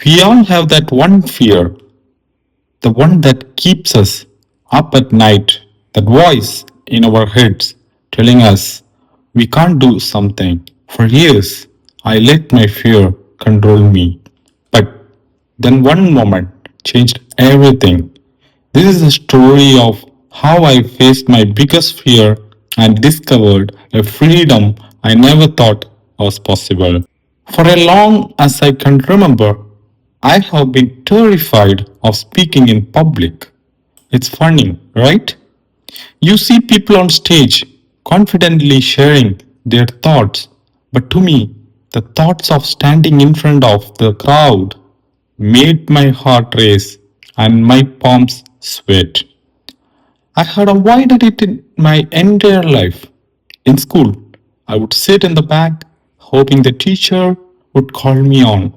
We all have that one fear, the one that keeps us up at night, that voice in our heads telling us we can't do something. For years, I let my fear control me. But then one moment changed everything. This is a story of how I faced my biggest fear and discovered a freedom I never thought was possible. For as long as I can remember, I have been terrified of speaking in public. It's funny, right? You see people on stage confidently sharing their thoughts, but to me, the thoughts of standing in front of the crowd made my heart race and my palms sweat. I had avoided it in my entire life. In school, I would sit in the back, hoping the teacher would call me on.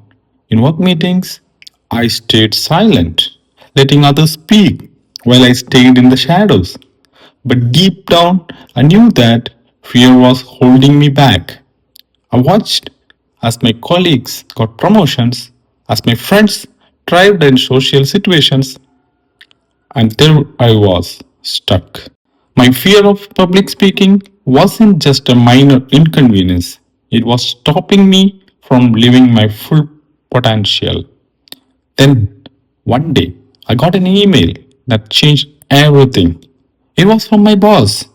In work meetings, I stayed silent, letting others speak while I stayed in the shadows. But deep down, I knew that fear was holding me back. I watched as my colleagues got promotions, as my friends thrived in social situations, and there I was, stuck. My fear of public speaking wasn't just a minor inconvenience, it was stopping me from living my full potential. Then, one day, I got an email that changed everything. It was from my boss.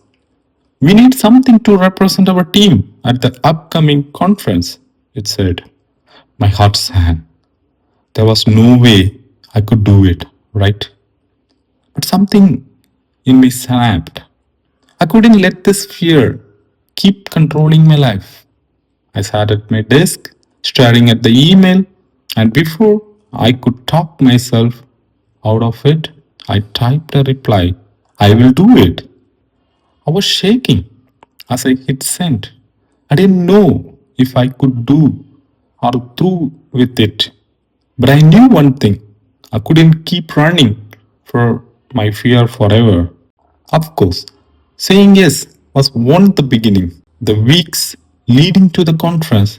We need something to represent our team at the upcoming conference, it said. My heart sank. There was no way I could do it, right? But something in me snapped. I couldn't let this fear keep controlling my life. I sat at my desk, staring at the email, and before I could talk myself out of it, I typed a reply. I will do it. I was shaking as I hit send. I didn't know if I could do or through with it. But I knew one thing. I couldn't keep running for my fear forever. Of course, saying yes was only the beginning. The weeks leading to the conference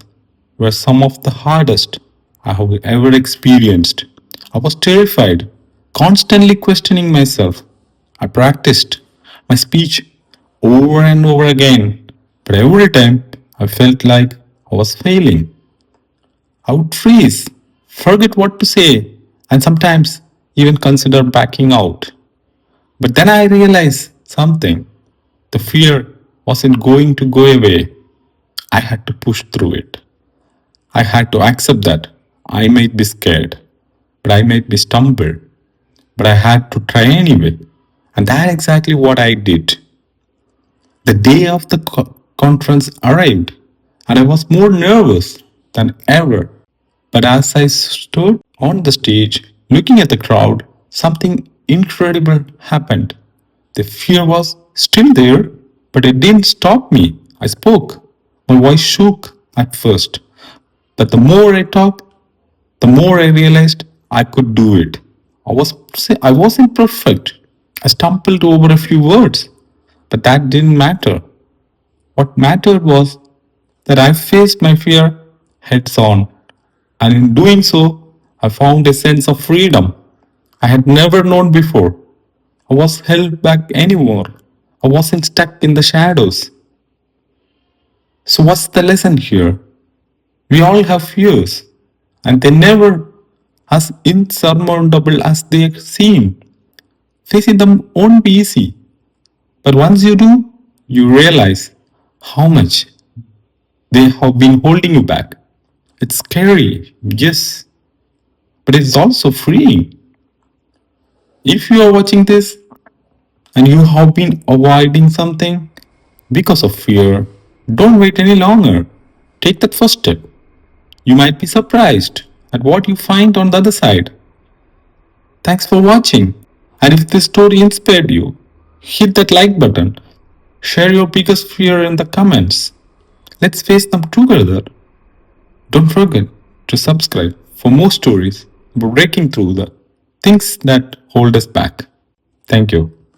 were some of the hardest I have ever experienced. I was terrified, constantly questioning myself. I practiced my speech over and over again, but every time I felt like I was failing. I would freeze, forget what to say, and sometimes even consider backing out. But then I realized something. The fear wasn't going to go away. I had to push through it. I had to accept that I might be scared, but I might be stumbled, but I had to try anyway. And that's exactly what I did. The day of the conference arrived, and I was more nervous than ever. But as I stood on the stage, looking at the crowd, something incredible happened. The fear was still there, but it didn't stop me. I spoke. My voice shook at first, but the more I talked, the more I realized I could do it. I wasn't perfect. I stumbled over a few words, but that didn't matter. What mattered was that I faced my fear heads on, and in doing so, I found a sense of freedom I had never known before. I was held back anymore. I wasn't stuck in the shadows. So, what's the lesson here? We all have fears, and they're never as insurmountable as they seem. Facing them won't be easy, but once you do, you realize how much they have been holding you back. It's scary, yes, but it's also freeing. If you are watching this and you have been avoiding something because of fear, don't wait any longer. Take that first step. You might be surprised at what you find on the other side. Thanks for watching. And if this story inspired you, hit that like button. Share your biggest fear in the comments. Let's face them together. Don't forget to subscribe for more stories about breaking through the things that hold us back. Thank you.